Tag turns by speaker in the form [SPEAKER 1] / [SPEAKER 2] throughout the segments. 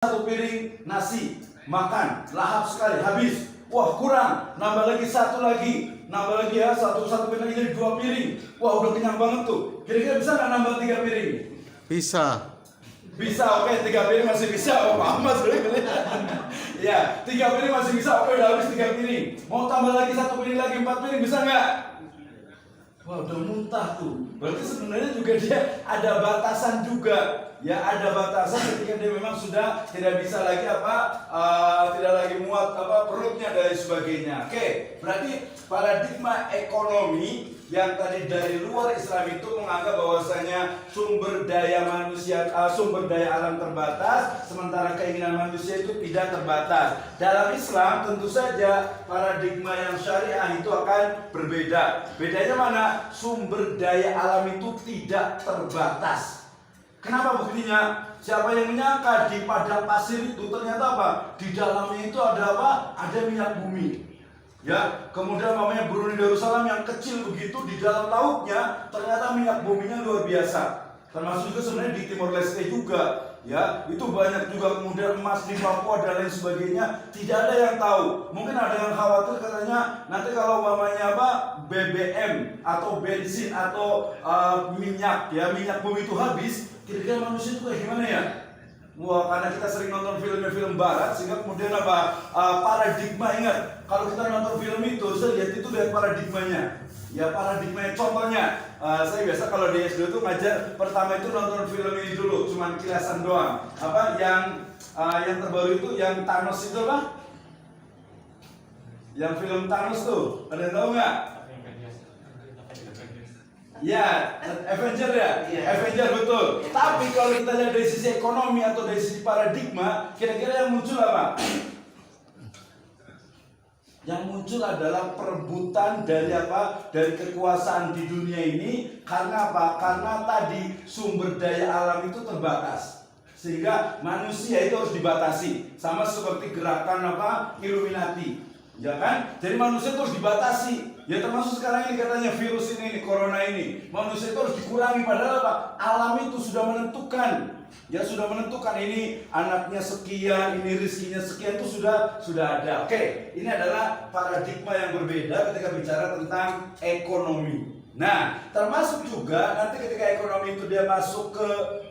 [SPEAKER 1] satu piring nasi, makan, lahap sekali, habis. Wah kurang, nambah lagi satu lagi, nambah lagi ya, satu piring jadi 2 piring. Wah udah kenyang banget tuh. Kira-kira bisa nggak nambah 3 piring?
[SPEAKER 2] Bisa.
[SPEAKER 1] Bisa, oke, 3 piring masih bisa. Oh, paham mas, ya, 3 piring masih bisa. Oke, udah habis 3 piring. Mau tambah lagi 1 piring lagi, 4 piring bisa nggak? Wah udah muntah tuh. Berarti sebenarnya juga dia ada batasan juga. Ya ada batasan ketika dia memang sudah tidak bisa lagi tidak lagi muat perutnya dan sebagainya. Oke, berarti paradigma ekonomi yang tadi dari luar Islam itu menganggap bahwasanya sumber daya manusia, sumber daya alam terbatas, sementara keinginan manusia itu tidak terbatas. Dalam Islam tentu saja paradigma yang syariah itu akan berbeda. Bedanya mana? Sumber daya alam itu tidak terbatas. Kenapa begininya? Siapa yang menyangka di padang pasir itu ternyata apa? Di dalamnya itu ada apa? Ada minyak bumi. Ya, kemudian namanya Brunei Darussalam yang kecil begitu di dalam lautnya ternyata minyak buminya luar biasa. Termasuk juga sebenarnya di Timor Leste juga. Ya, itu banyak juga, kemudian emas di Papua dan lain sebagainya. Tidak ada yang tahu. Mungkin ada yang khawatir katanya nanti kalau umpamanya BBM atau bensin atau minyak bumi itu habis, kira-kira manusia itu kayak gimana ya? Wah, karena kita sering nonton film barat sehingga kemudian paradigma, ingat kalau kita nonton film itu saya lihat itu dari paradigmanya. Ya paradigmanya, contohnya saya biasa kalau di SD itu ngajar pertama itu nonton film ini dulu, cuman kilasan doang. Yang terbaru itu yang Thanos itu yang film Thanos tuh, ada yang tahu nggak? Ya, Avenger ya? Yeah. Avenger betul. Yeah. Tapi kalau kita lihat dari sisi ekonomi atau dari sisi paradigma, kira-kira yang muncul apa? Yang muncul adalah perebutan dari dari kekuasaan di dunia ini. Karena apa? Karena tadi sumber daya alam itu terbatas. Sehingga manusia itu harus dibatasi. Sama seperti gerakan Illuminati. Ya kan? Jadi manusia itu harus dibatasi. Ya termasuk sekarang ini katanya virus ini corona ini. Manusia itu harus dikurangi, padahal alam itu sudah menentukan. Ya sudah menentukan ini anaknya sekian, ini rezekinya sekian, itu sudah ada. Oke, ini adalah paradigma yang berbeda ketika bicara tentang ekonomi. Nah, termasuk juga nanti ketika ekonomi itu dia masuk ke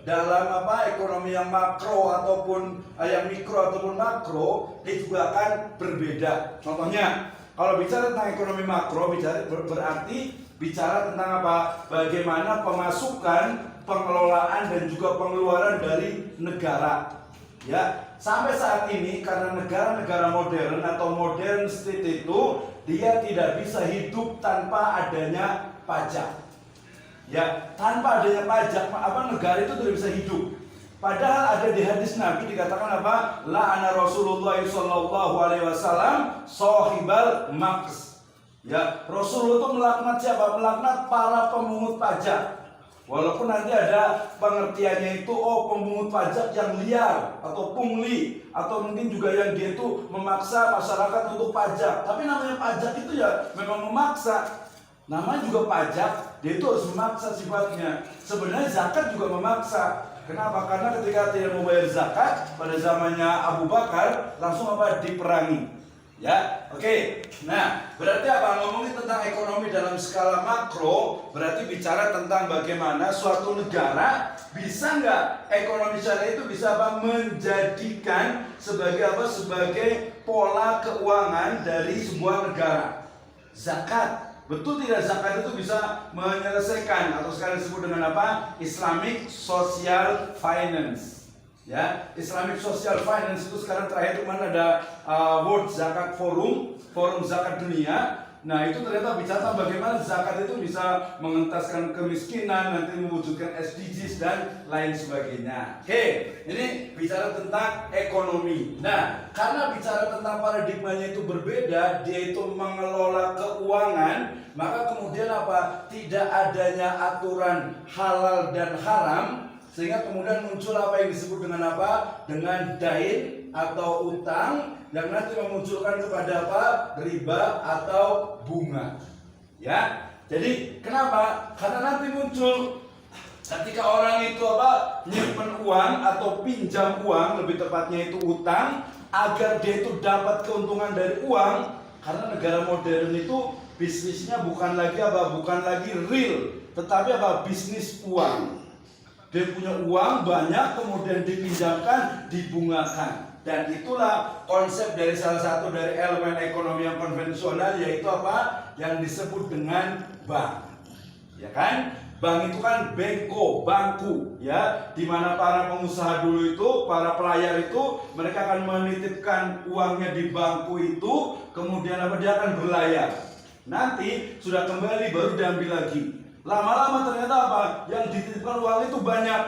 [SPEAKER 1] dalam ekonomi yang makro ataupun yang mikro ataupun makro, dia juga akan berbeda. Contohnya, kalau bicara tentang ekonomi makro, berarti bicara tentang bagaimana pemasukan, pengelolaan dan juga pengeluaran dari negara. Ya, sampai saat ini karena negara-negara modern atau modern state itu dia tidak bisa hidup tanpa adanya pajak. Ya, tanpa adanya pajak, negara itu tidak bisa hidup. Padahal ada di hadis Nabi dikatakan la'ana Rasulullah sallallahu alaihi wasallam sahibal maqs. Ya, Rasulullah itu melaknat siapa? Melaknat para pemungut pajak. Walaupun nanti ada pengertiannya itu pemungut pajak yang liar atau pungli, atau mungkin juga yang dia itu memaksa masyarakat untuk pajak. Tapi namanya pajak itu ya memang memaksa. Namanya juga pajak, dia itu harus memaksa sifatnya. Sebenarnya zakat juga memaksa. Kenapa? Karena ketika tidak mau bayar zakat pada zamannya Abu Bakar langsung diperangi. Ya, oke. Nah, berarti ngomongin tentang ekonomi dalam skala makro, berarti bicara tentang bagaimana suatu negara bisa nggak ekonomi syariah itu bisa menjadikan sebagai pola keuangan dari sebuah negara. Zakat. Betul tidak zakat itu bisa menyelesaikan atau sekarang disebut dengan Islamic Social Finance. Ya, Islamic Social Finance itu sekarang terakhir kemarin ada World Zakat Forum Zakat Dunia. Nah itu ternyata bicara bagaimana zakat itu bisa mengentaskan kemiskinan, nanti mewujudkan SDGs dan lain sebagainya. Oke, ini bicara tentang ekonomi. Nah, karena bicara tentang paradigmanya itu berbeda, dia itu mengelola keuangan, maka kemudian tidak adanya aturan halal dan haram, sehingga kemudian muncul yang disebut dengan dengan dain atau utang yang nanti memunculkan kepada riba atau bunga. Ya. Jadi kenapa? Karena nanti muncul Ketika orang itu nyimpen uang atau pinjam uang, lebih tepatnya itu utang, agar dia itu dapat keuntungan dari uang, karena negara modern itu bisnisnya bukan lagi real, tetapi bisnis uang. Dia punya uang banyak, kemudian dipinjamkan, dibungakan. Dan itulah konsep dari salah satu dari elemen ekonomi yang konvensional, yaitu yang disebut dengan bank. Ya kan? Bank itu kan bangku, ya, di mana para pengusaha dulu itu, para pelayar itu, mereka akan menitipkan uangnya di bangku itu, kemudian dia akan berlayar. Nanti sudah kembali baru diambil lagi. Lama-lama ternyata yang dititipkan uang itu banyak.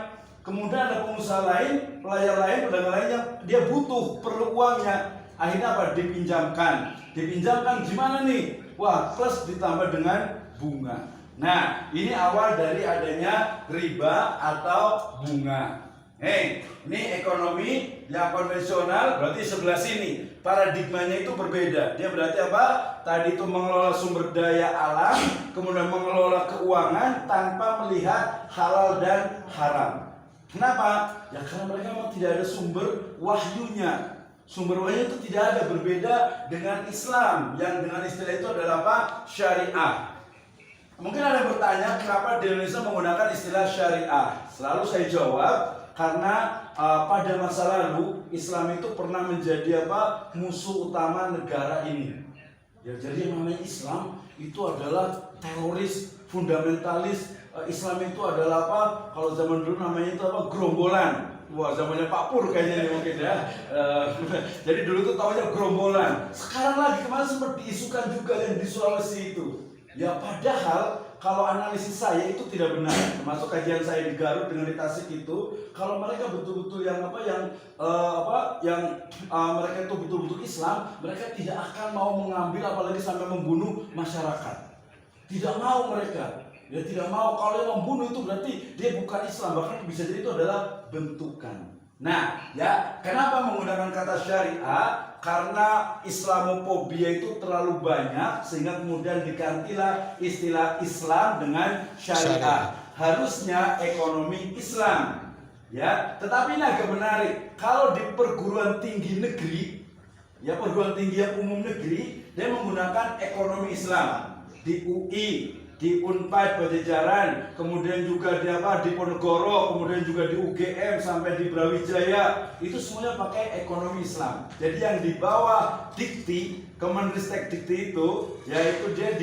[SPEAKER 1] Kemudian ada pengusaha lain, pelayar lain, pedagang lain yang dia butuh, perlu uangnya. Akhirnya dipinjamkan. Dipinjamkan gimana nih? Wah, plus ditambah dengan bunga. Nah, ini awal dari adanya riba atau bunga. Ini ekonomi yang konvensional, berarti sebelah sini paradigmanya itu berbeda. Dia berarti Tadi itu mengelola sumber daya alam, kemudian mengelola keuangan tanpa melihat halal dan haram. Kenapa? Ya karena mereka memang tidak ada sumber wahyunya. Sumber wahyu itu tidak ada, berbeda dengan Islam yang dengan istilah itu adalah syariah. Mungkin ada yang bertanya kenapa di Indonesia menggunakan istilah syariah. Selalu saya jawab karena pada masa lalu Islam itu pernah menjadi musuh utama negara ini. Ya, jadi yang namanya Islam itu adalah teroris, fundamentalis. Islam itu adalah kalau zaman dulu namanya itu gerombolan. Wah, zamannya Pak Pur kayaknya mungkin ya. Jadi dulu tuh taunya gerombolan. Sekarang lagi kemarin sempat diisukan juga yang di Sulawesi itu. Ya padahal kalau analisis saya itu tidak benar, termasuk kajian saya di Garut dengan di Tasik itu, kalau mereka betul-betul yang mereka itu betul-betul Islam, mereka tidak akan mau mengambil apalagi sampai membunuh masyarakat. Tidak mau mereka. Ya tidak mau. Kalau yang membunuh itu berarti dia bukan Islam, bahkan bisa jadi itu adalah bentukan. Nah, ya kenapa menggunakan kata syariah? Karena Islamofobia itu terlalu banyak sehingga kemudian digantilah istilah Islam dengan syariah. Harusnya ekonomi Islam. Ya, tetapi ini agak menarik. Kalau di perguruan tinggi negeri, ya perguruan tinggi yang umum negeri, dia menggunakan ekonomi Islam. Di UI, di Unpad Pajajaran, kemudian juga di Ponegoro, kemudian juga di UGM sampai di Brawijaya, itu semuanya pakai ekonomi Islam. Jadi yang di bawah Dikti, Kemenristek Dikti itu, yaitu dia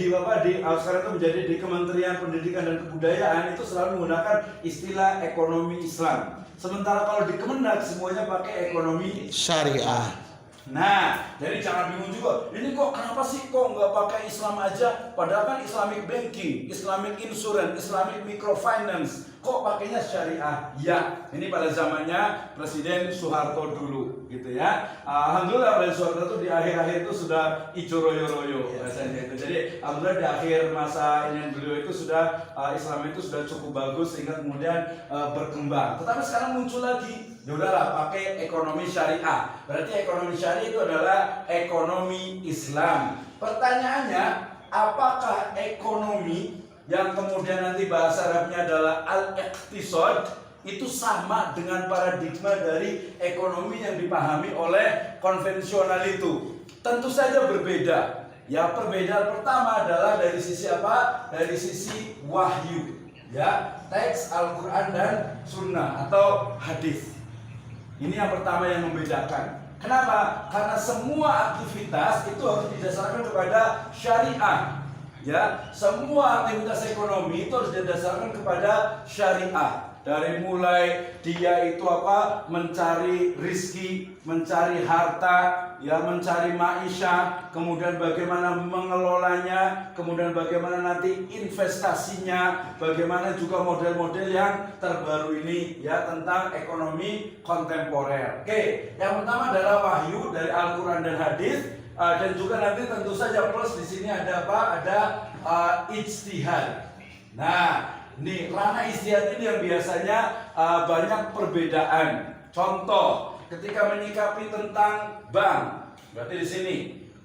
[SPEAKER 1] sekarang itu menjadi di Kementerian Pendidikan dan Kebudayaan, itu selalu menggunakan istilah ekonomi Islam. Sementara kalau di Kemenag semuanya pakai ekonomi syariah. Nah, jadi jangan bingung juga. Ini kok kenapa sih kok nggak pakai Islam aja? Padahal kan Islamic banking, Islamic insurance, Islamic microfinance. Kok pakainya syariah? Ya, ini pada zamannya Presiden Soeharto dulu, gitu ya. Alhamdulillah Presiden Soeharto itu di akhir-akhir itu sudah ijo royo-royo rasanya itu. Jadi alhamdulillah di akhir masa ini beliau itu sudah Islam itu sudah cukup bagus sehingga kemudian berkembang. Tetapi sekarang muncul lagi. Ya udahlah, pakai ekonomi syariah. Berarti ekonomi syariah itu adalah ekonomi Islam. Pertanyaannya, apakah ekonomi yang kemudian nanti bahasa Arabnya adalah al-iqtisad itu sama dengan paradigma dari ekonomi yang dipahami oleh konvensional itu? Tentu saja berbeda. Ya, perbedaan pertama adalah dari sisi apa? Dari sisi wahyu. Ya, teks Al-Quran dan Sunnah atau hadis. Ini yang pertama yang membedakan. Kenapa? Karena semua aktivitas itu harus didasarkan kepada syariah. Ya, semua aktivitas ekonomi itu harus didasarkan kepada syariah. Dari mulai dia itu mencari rizki, mencari harta, ya mencari maisha, kemudian bagaimana mengelolanya, kemudian bagaimana nanti investasinya, bagaimana juga model-model yang terbaru ini ya tentang ekonomi kontemporer. Oke, yang pertama adalah wahyu dari Al-Quran dan hadis, dan juga nanti tentu saja plus di sini ada Ada ijtihad. Nah, nih, ranah ijtihad ini yang biasanya banyak perbedaan. Contoh, ketika menyikapi tentang bank, berarti di sini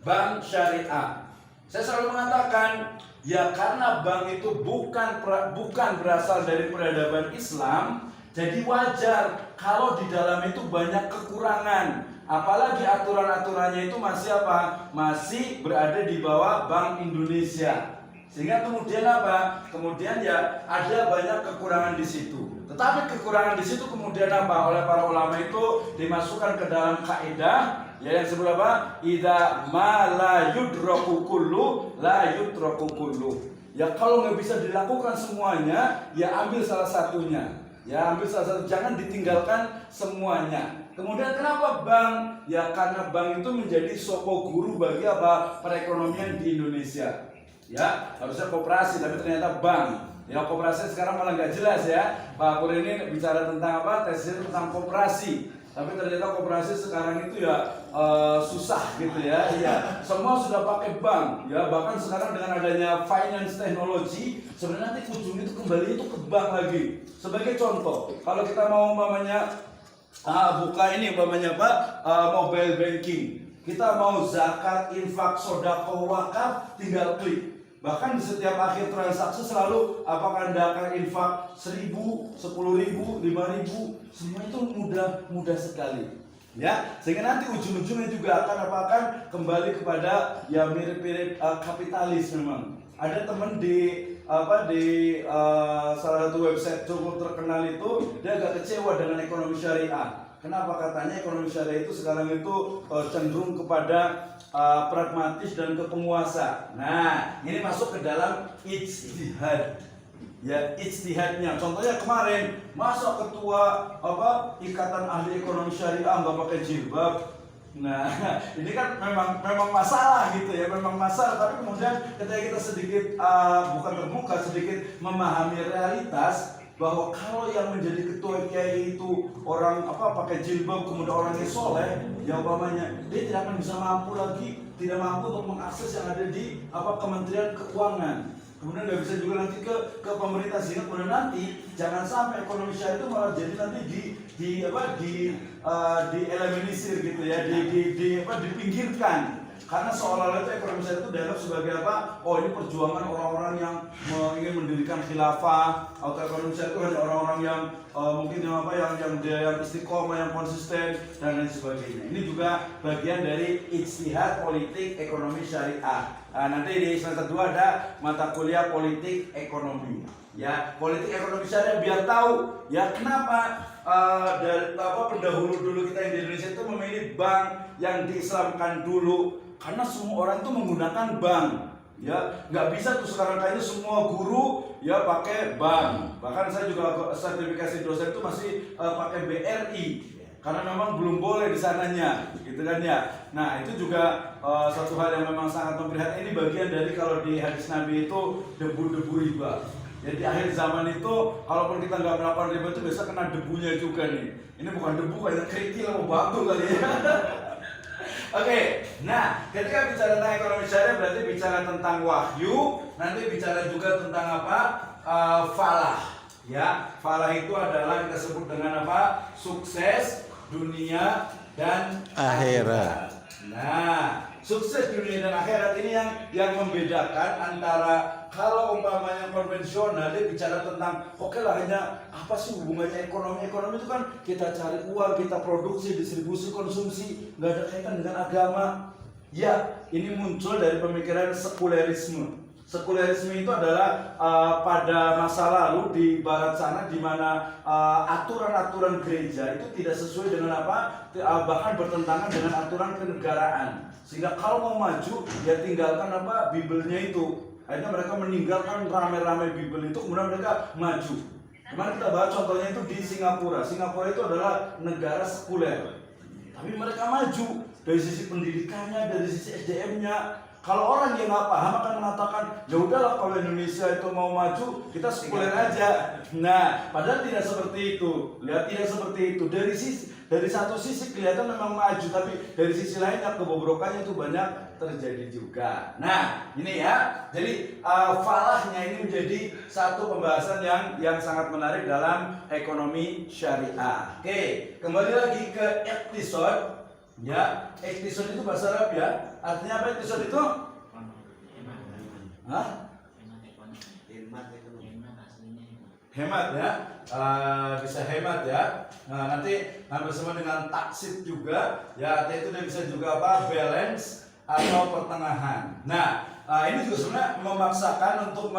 [SPEAKER 1] bank syariah. Saya selalu mengatakan Ya karena bank itu bukan berasal dari peradaban Islam, jadi wajar kalau di dalam itu banyak kekurangan. Apalagi aturan-aturannya itu masih apa? Masih berada di bawah Bank Indonesia. Sehingga kemudian apa? Kemudian ya ada banyak kekurangan di situ. Tetapi kekurangan di situ kemudian apa? Oleh para ulama itu dimasukkan ke dalam kaidah ya yang sebut apa? Idza ma la yudraku kullu la yutraku kullu. Ya kalau nggak bisa dilakukan semuanya, ya ambil salah satunya. Ya ambil salah satu, jangan ditinggalkan semuanya. Kemudian kenapa bank? Ya karena bank itu menjadi sopo guru bagi apa? Perekonomian di Indonesia. Ya harusnya koperasi tapi ternyata bank. Ya koperasi sekarang malah nggak jelas ya. Pak Pur ini bicara tentang apa? Tesisnya tentang koperasi. Tapi ternyata koperasi sekarang itu ya susah gitu ya. Ya semua sudah pakai bank. Ya bahkan sekarang dengan adanya finance technology sebenarnya nanti ujungnya itu kembali itu ke bank lagi. Sebagai contoh, kalau kita mau umpamanya buka ini umpamanya apa? Mobile banking. Kita mau zakat, infak, sedekah, wakaf, tinggal klik. Bahkan di setiap akhir transaksi selalu apakah Anda akan infak 1.000, 10.000, 5.000, semua itu mudah sekali. Ya, sehingga nanti ujung-ujungnya juga akan kembali kepada ya mirip-mirip kapitalis memang. Ada teman di salah satu website cukup terkenal itu dia agak kecewa dengan ekonomi syariah. Kenapa? Katanya ekonomi syariah itu sekarang itu cenderung kepada pragmatis dan ke penguasa. Nah, ini masuk ke dalam ijtihad. Ya, ijtihadnya. Contohnya kemarin, masa ketua Ikatan Ahli Ekonomi Syariah nggak pakai jilbab? Nah, ini kan memang masalah gitu ya, memang masalah. Tapi kemudian ketika kita sedikit bukan terbuka, sedikit memahami realitas bahwa kalau yang menjadi ketua kiai itu orang pakai jilbab kemudian orangnya soleh, ya umpamanya dia tidak akan bisa tidak mampu untuk mengakses yang ada di Kementerian Keuangan. Kemudian nggak bisa juga nanti ke pemerintah, sehingga kemudian nanti jangan sampai ekonomi syariah itu malah jadi nanti dieliminir gitu ya, dipinggirkan. Karena seolah-olah itu ekonomi syariah itu dianggap sebagai apa? Oh, ini perjuangan orang-orang yang ingin mendirikan khilafah, atau ekonomi syariah itu hanya orang-orang yang mungkin yang istiqomah, yang konsisten dan lain sebagainya. Ini juga bagian dari ijtihad politik ekonomi syariah. Nanti di semester 2 ada mata kuliah politik ekonomi. Ya, politik ekonomi syariah biar tahu ya kenapa dari pendahulu dulu kita yang di Indonesia itu memilih bank yang diislamkan dulu. Karena semua orang itu menggunakan bank, ya nggak bisa tuh sekarang kayaknya semua guru ya pakai bank. Bahkan saya juga sertifikasi dosen itu masih pakai BRI, karena memang belum boleh di sananya, gitu kan ya. Nah itu juga satu hal yang memang sangat memprihatinkan. Ini bagian dari kalau di hadis Nabi itu debu-debu riba. Jadi di akhir zaman itu, kalaupun kita nggak melakukan riba itu biasa kena debunya juga nih. Ini bukan debu, kayak kerikil atau batu kali ya. Oke, nah ketika bicara tentang ekonomi syariah berarti bicara tentang wahyu, nanti bicara juga tentang apa? Falah. Ya, falah itu adalah kita sebut dengan apa? Sukses dunia dan akhirat. Nah, sukses dunia dan akhirat ini yang membedakan antara kalau umpamanya konvensional dia bicara tentang oke lah, hanya apa sih hubungannya ekonomi itu kan kita cari uang, kita produksi, distribusi, konsumsi, nggak ada kaitan dengan agama. Ya, ini muncul dari pemikiran sekulerisme. Sekulerisme itu adalah pada masa lalu di barat sana, di mana aturan-aturan gereja itu tidak sesuai dengan bahkan bertentangan dengan aturan kenegaraan. Sehingga kalau mau maju ya tinggalkan Bibelnya itu. Akhirnya mereka meninggalkan rame-rame Bibel itu, kemudian mereka maju. Kemarin kita bahas contohnya itu di Singapura. Singapura itu adalah negara sekuler, tapi mereka maju dari sisi pendidikannya, dari sisi SDM-nya. Kalau orang yang nggak paham akan mengatakan, ya udahlah kalau Indonesia itu mau maju, kita sekuler aja. Nah, padahal tidak seperti itu. Lihat, tidak seperti itu. Dari satu sisi kelihatan memang maju, tapi dari sisi lainnya kebobrokannya itu banyak terjadi juga. Nah, ini ya. Jadi falahnya ini menjadi satu pembahasan yang sangat menarik dalam ekonomi syariah. Oke, kembali lagi ke iktisad. Ya, iktisad itu bahasa Arab ya. Artinya apa iktisad itu? Hah? hemat ya. Bisa hemat ya. Nah, nanti bersama dengan taksit juga ya, itu dia bisa juga apa, balance atau pertengahan. Nah, ini juga sebenarnya memaksakan untuk